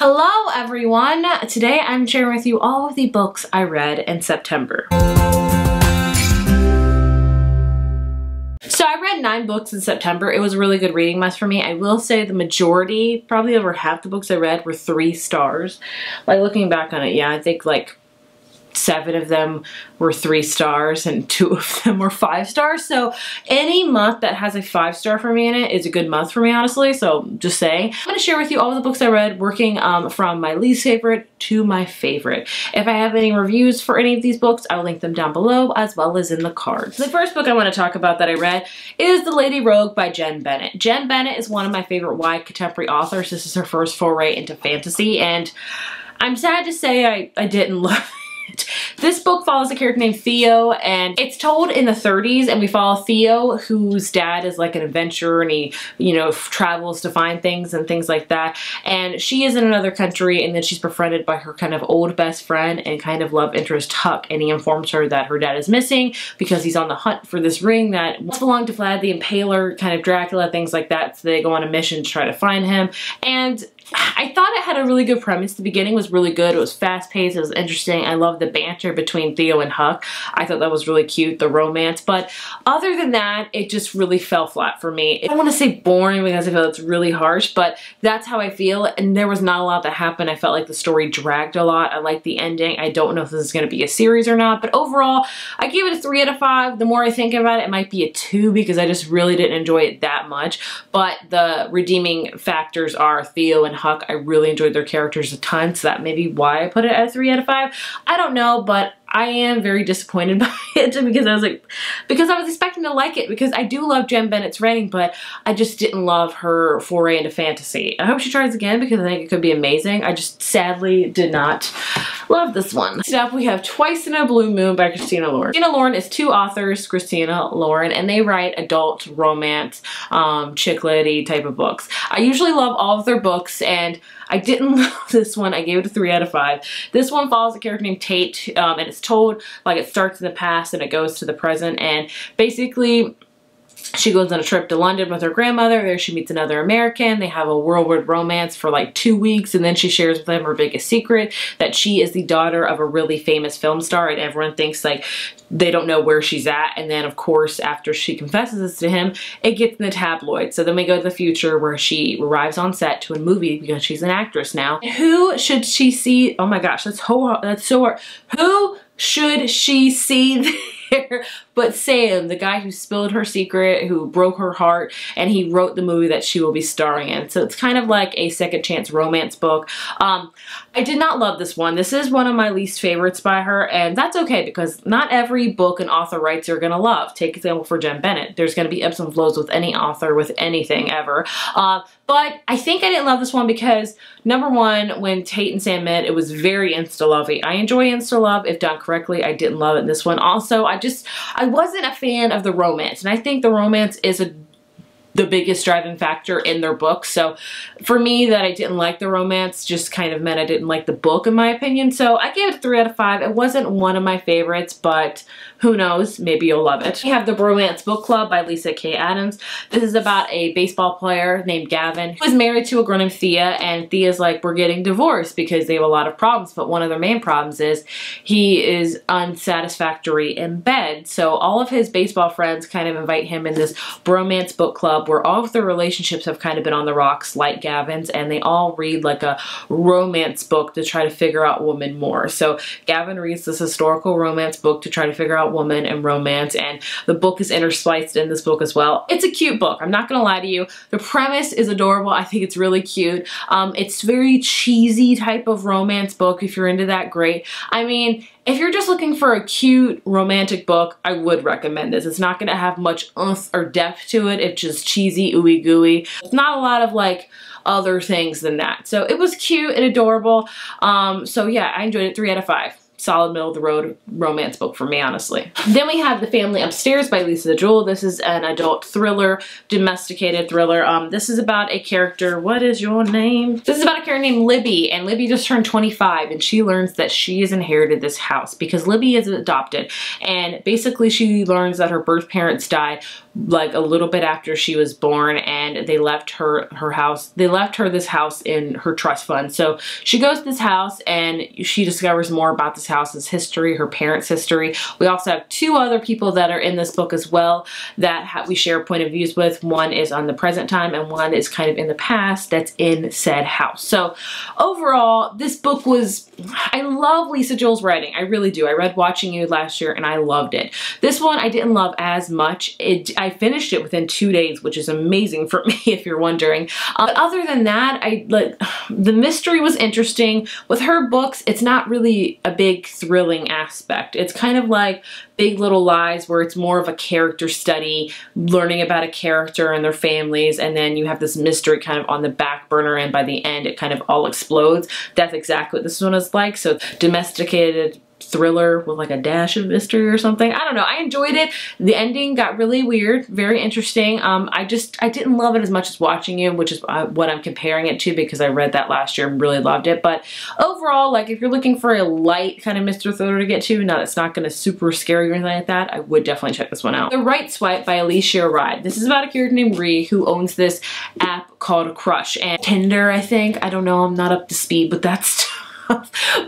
Hello everyone! Today I'm sharing with you all of the books I read in September. So I read 9 books in September. It was a really good reading month for me. I will say the majority, probably over half the books I read were 3 stars. Like looking back on it, yeah, I think like 7 of them were 3 stars and 2 of them were 5 stars. So any month that has a 5-star for me in it is a good month for me, honestly. So just saying. I'm going to share with you all the books I read, working from my least favorite to my favorite. If I have any reviews for any of these books, I'll link them down below as well as in the cards. The first book I want to talk about that I read is The Lady Rogue by Jen Bennett. Jen Bennett is one of my favorite YA contemporary authors. This is her first foray into fantasy, and I'm sad to say I didn't love it. This book follows a character named Theo, and it's told in the 30s, and we follow Theo, whose dad is like an adventurer, and he, you know, travels to find things and things like that. And she is in another country, and then she's befriended by her kind of old best friend and kind of love interest Huck, and he informs her that her dad is missing because he's on the hunt for this ring that once belonged to Vlad the Impaler, kind of Dracula, things like that. So they go on a mission to try to find him. And I thought it had a really good premise. The beginning was really good. It was fast-paced. It was interesting. I loved the banter between Theo and Huck. I thought that was really cute, the romance. But other than that, it just really fell flat for me. I don't want to say boring because I feel it's really harsh, but that's how I feel. And there was not a lot that happened. I felt like the story dragged a lot. I liked the ending. I don't know if this is going to be a series or not, but overall, I gave it a 3 out of 5. The more I think about it, it might be a 2 because I just really didn't enjoy it that much. But the redeeming factors are Theo and Huck. I really enjoyed their characters a ton, so that may be why I put it at a 3 out of 5. I don't know, but I am very disappointed by it because I was expecting to like it because I do love Jen Bennett's writing, but I just didn't love her foray into fantasy. I hope she tries again because I think it could be amazing. I just sadly did not love this one. Next up, we have Twice in a Blue Moon by Christina Lauren. Christina Lauren is 2 authors, Christina Lauren, and they write adult romance, chick lit-y type of books. I usually love all of their books, and I didn't love this one. I gave it a 3 out of 5. This one follows a character named Tate, and it's told like it starts in the past and it goes to the present, and basically she goes on a trip to London with her grandmother. There she meets another American. They have a whirlwind romance for like 2 weeks, and then she shares with him her biggest secret, that she is the daughter of a really famous film star, and everyone thinks like they don't know where she's at. And then of course, after she confesses this to him, it gets in the tabloids. So then we go to the future where she arrives on set to a movie because she's an actress now. Who should she see? Oh my gosh, that's so hard. Who should she see there but Sam, the guy who spilled her secret, who broke her heart, and he wrote the movie that she will be starring in. So it's kind of like a second chance romance book. I did not love this one. This is one of my least favorites by her, and that's okay because not every book an author writes you're gonna love. Take example for Jen Bennett. There's gonna be ebbs and flows with any author with anything ever. But I think I didn't love this one because, number one, when Tate and Sam met, it was very insta-lovey. I enjoy insta-love if done correctly. I didn't love it in this one. Also, I wasn't a fan of the romance, and I think the romance is the biggest driving factor in their book. So for me, that I didn't like the romance just kind of meant I didn't like the book, in my opinion. So I gave it a 3 out of 5. It wasn't one of my favorites, but who knows, maybe you'll love it. We have The Bromance Book Club by Lisa K. Adams. This is about a baseball player named Gavin who is married to a girl named Thea, and Thea's like, we're getting divorced because they have a lot of problems, but one of their main problems is he is unsatisfactory in bed. So all of his baseball friends kind of invite him in this bromance book club where all of their relationships have kind of been on the rocks like Gavin's, and they all read like a romance book to try to figure out women more. So Gavin reads this historical romance book to try to figure out woman and romance, and the book is interspliced in this book as well. It's a cute book. I'm not gonna lie to you. The premise is adorable. I think it's really cute. It's very cheesy type of romance book. If you're into that, great. I mean, if you're just looking for a cute romantic book, I would recommend this. It's not gonna have much oomph or depth to it. It's just cheesy, ooey gooey. It's not a lot of like other things than that. So it was cute and adorable. So yeah, I enjoyed it. 3 out of 5. solid middle of the road romance book for me, honestly. Then we have The Family Upstairs by Lisa Jewell. This is an adult thriller, domesticated thriller. This is about a character, what is your name? This is about a character named Libby, and Libby just turned 25, and she learns that she has inherited this house because Libby is adopted, and basically she learns that her birth parents died like a little bit after she was born, and they left her house. They left her this house in her trust fund. So she goes to this house and she discovers more about this house's history, her parents' history. We also have two other people that are in this book as well that we share point of views with. One is on the present time and one is kind of in the past that's in said house. So overall, this book was, I love Lisa Jewell's writing. I really do. I read Watching You last year and I loved it. This one I didn't love as much. I finished it within 2 days, which is amazing for me if you're wondering. But other than that, the mystery was interesting. With her books, it's not really a big thrilling aspect. It's kind of like Big Little Lies, where it's more of a character study, learning about a character and their families, and then you have this mystery kind of on the back burner, and by the end it kind of all explodes. That's exactly what this one is like. So domesticated thriller with like a dash of mystery or something. I don't know. I enjoyed it. The ending got really weird, very interesting. I didn't love it as much as Watching You, which is what I'm comparing it to because I read that last year and really loved it. But overall, like if you're looking for a light kind of mystery thriller to get to, now it's not going to super scary or anything like that, I would definitely check this one out. The Right Swipe by Alicia Ride. This is about a character named Ree who owns this app called Crush and Tinder, I think. I don't know. I'm not up to speed with that stuff.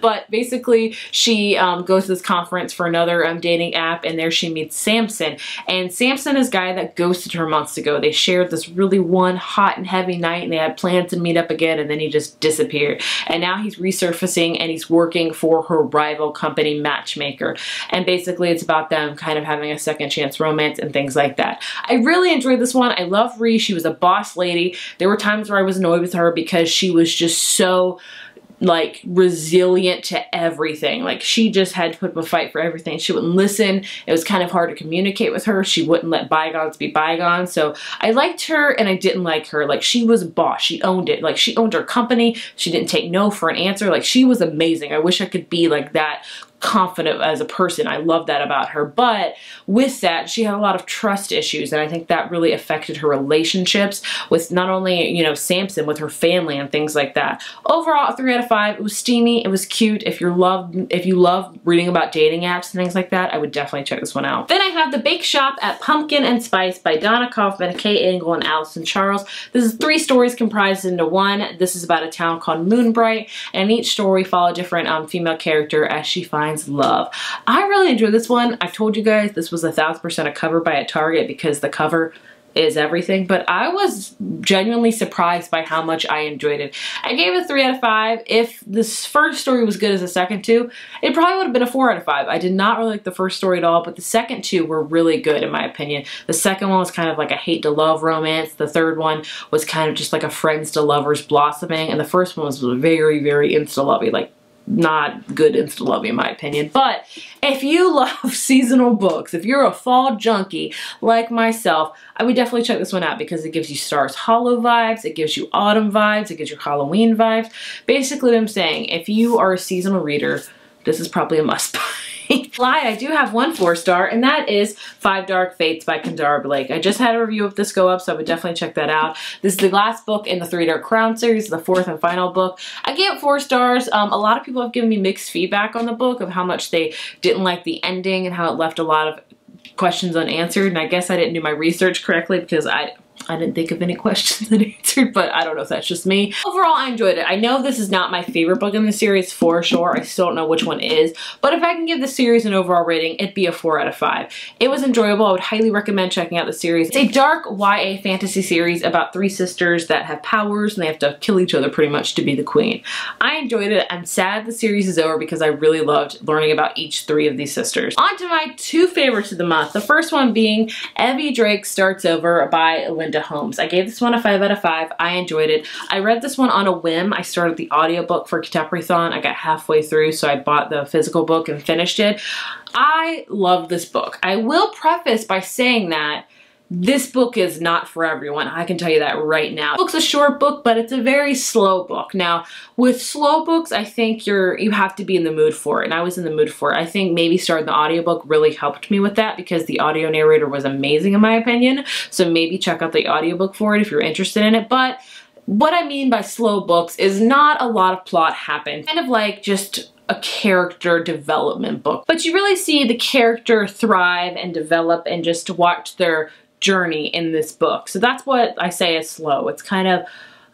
But basically she goes to this conference for another dating app, and there she meets Samson, and Samson is a guy that ghosted her months ago. They shared this really one hot and heavy night and they had plans to meet up again, and then he just disappeared, and now he's resurfacing and he's working for her rival company Matchmaker, and basically it's about them kind of having a second chance romance and things like that. I really enjoyed this one. I love Ree. She was a boss lady. There were times where I was annoyed with her because she was just so like resilient to everything. Like she just had to put up a fight for everything. She wouldn't listen. It was kind of hard to communicate with her. She wouldn't let bygones be bygones. So I liked her and I didn't like her. Like she was a boss. She owned it. Like she owned her company. She didn't take no for an answer. Like she was amazing. I wish I could be like that confident as a person. I love that about her. But with that, she had a lot of trust issues, and I think that really affected her relationships with not only, you know, Samson, with her family and things like that. Overall, a 3 out of 5. It was steamy. It was cute. If you love reading about dating apps and things like that, I would definitely check this one out. Then I have The Bake Shop at Pumpkin and Spice by Donna Kaufman, Kay Engel, and Allison Charles. This is 3 stories comprised into one. This is about a town called Moonbright, and in each story follow a different female character as she finds love. I really enjoyed this one. I've told you guys this was 1000% a cover by a Target because the cover is everything, but I was genuinely surprised by how much I enjoyed it. I gave it a 3 out of 5. If this first story was good as the second two, it probably would have been a 4 out of 5. I did not really like the first story at all, but the second two were really good in my opinion. The second one was kind of like a hate to love romance. The third one was kind of just like a friends to lovers blossoming, and the first one was very, very insta-lovey, like not good insta-lovey in my opinion. But if you love seasonal books, if you're a fall junkie like myself, I would definitely check this one out because it gives you Stars Hollow vibes, it gives you autumn vibes, it gives you Halloween vibes. Basically what I'm saying, if you are a seasonal reader, this is probably a must buy. I do have one 4-star, and that is 5 Dark Fates by Kendara Blake. I just had a review of this go up, so I would definitely check that out. This is the last book in the 3 Dark Crown series, the 4th and final book. I gave it 4 stars. A lot of people have given me mixed feedback on the book of how much they didn't like the ending and how it left a lot of questions unanswered, and I guess I didn't do my research correctly because I didn't think of any questions unanswered, but I don't know if that's just me. Overall, I enjoyed it. I know this is not my favorite book in the series for sure. I still don't know which one is, but if I can give the series an overall rating, it'd be a 4 out of 5. It was enjoyable. I would highly recommend checking out the series. It's a dark YA fantasy series about 3 sisters that have powers and they have to kill each other pretty much to be the queen. I enjoyed it. I'm sad the series is over because I really loved learning about each 3 of these sisters. On to my 2 favorites of the month. The first one being Evie Drake Starts Over by Linda Holmes. I gave this one a 5 out of 5. I enjoyed it. I read this one on a whim. I started the audiobook for Contemporary-thon. I got halfway through, so I bought the physical book and finished it. I love this book. I will preface by saying that this book is not for everyone. I can tell you that right now. The book's a short book, but it's a very slow book. Now, with slow books, I think you have to be in the mood for it, and I was in the mood for it. I think maybe starting the audiobook really helped me with that because the audio narrator was amazing in my opinion. So maybe check out the audiobook for it if you're interested in it. But what I mean by slow books is not a lot of plot happens. Kind of like just a character development book. But you really see the character thrive and develop and just watch their journey in this book. So that's what I say is slow. It's kind of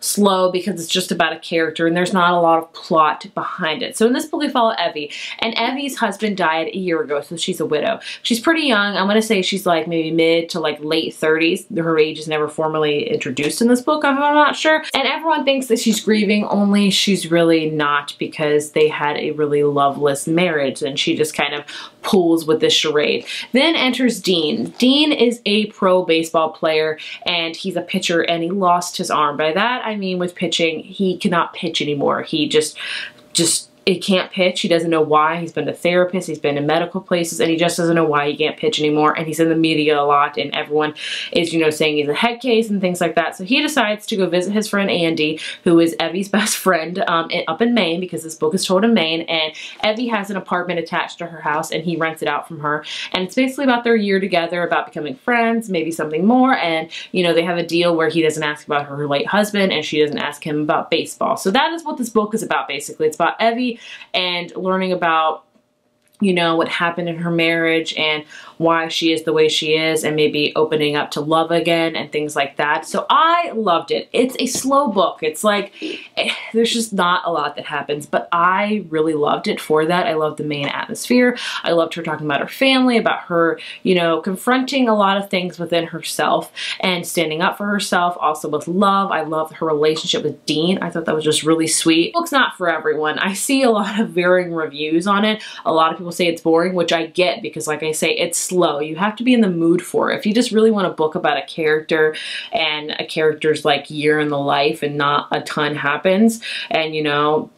slow because it's just about a character and there's not a lot of plot behind it. So in this book we follow Evie, and Evie's husband died a year ago, so she's a widow. She's pretty young. I'm gonna say she's like maybe mid to like late 30s. Her age is never formally introduced in this book, I'm not sure. And everyone thinks that she's grieving, only she's really not, because they had a really loveless marriage and she just kind of pulls with this charade. Then enters Dean. Dean is a pro baseball player and he's a pitcher and he lost his arm. By that I mean with pitching, he cannot pitch anymore. He just he can't pitch. He doesn't know why. He's been to therapists, he's been to medical places, and he just doesn't know why he can't pitch anymore. And he's in the media a lot, and everyone is, you know, saying he's a head case and things like that. So he decides to go visit his friend Andy, who is Evie's best friend, up in Maine, because this book is told in Maine. And Evie has an apartment attached to her house, and he rents it out from her. And it's basically about their year together, about becoming friends, maybe something more. And, you know, they have a deal where he doesn't ask about her late husband, and she doesn't ask him about baseball. So that is what this book is about, basically. It's about Evie and learning about, you know, what happened in her marriage and why she is the way she is, and maybe opening up to love again and things like that. So I loved it. It's a slow book. It's like, there's just not a lot that happens, but I really loved it for that. I loved the main atmosphere. I loved her talking about her family, about her, you know, confronting a lot of things within herself and standing up for herself, also with love. I loved her relationship with Dean. I thought that was just really sweet. The book's not for everyone. I see a lot of varying reviews on it. A lot of people say it's boring, which I get, because like I say, it's slow. You have to be in the mood for it. If you just really want a book about a character and a character's like year in the life and not a ton happens, and you know,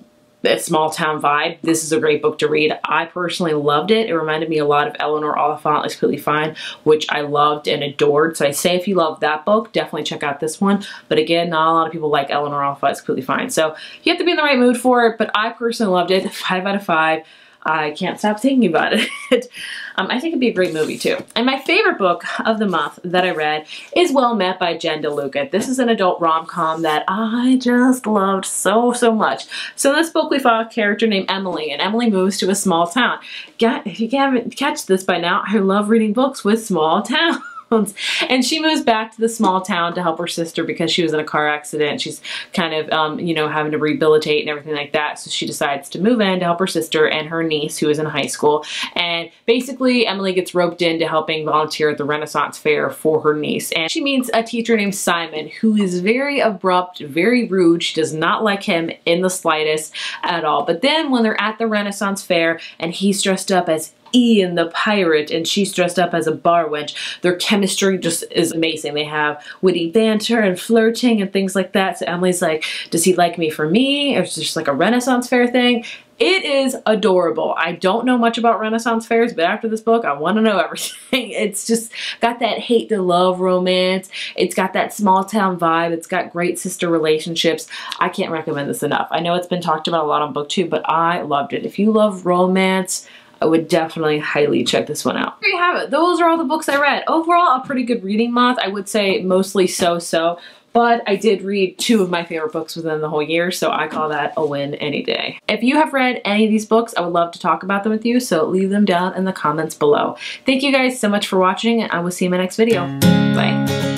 a small town vibe, this is a great book to read. I personally loved it. It reminded me a lot of Eleanor Oliphant is Completely Fine, which I loved and adored. So I say if you love that book, definitely check out this one. But again, not a lot of people like Eleanor Oliphant is Completely Fine. So you have to be in the right mood for it, but I personally loved it. 5 out of 5. I can't stop thinking about it. I think it'd be a great movie too. And my favorite book of the month that I read is Well Met by Jen DeLuca. This is an adult rom-com that I just loved so much. So in this book we follow a character named Emily, and Emily moves to a small town. If you haven't catch this by now, I love reading books with small towns. And she moves back to the small town to help her sister because she was in a car accident. She's kind of, you know, having to rehabilitate and everything like that. So she decides to move in to help her sister and her niece, who is in high school. And basically, Emily gets roped into helping volunteer at the Renaissance Fair for her niece. And she meets a teacher named Simon, who is very abrupt, very rude. She does not like him in the slightest at all. But then when they're at the Renaissance Fair and he's dressed up as Ian the pirate and she's dressed up as a bar wench, their chemistry just is amazing. They have witty banter and flirting and things like that. So Emily's like, does he like me for me? Or is it just like a Renaissance Fair thing? It is adorable. I don't know much about Renaissance fairs, but after this book, I want to know everything. It's just got that hate to love romance. It's got that small town vibe. It's got great sister relationships. I can't recommend this enough. I know it's been talked about a lot on BookTube, but I loved it. If you love romance, I would definitely highly check this one out. There you have it. Those are all the books I read. Overall, a pretty good reading month. I would say mostly so-so, but I did read 2 of my favorite books within the whole year, so I call that a win any day. If you have read any of these books, I would love to talk about them with you, so leave them down in the comments below. Thank you guys so much for watching, and I will see you in my next video. Bye.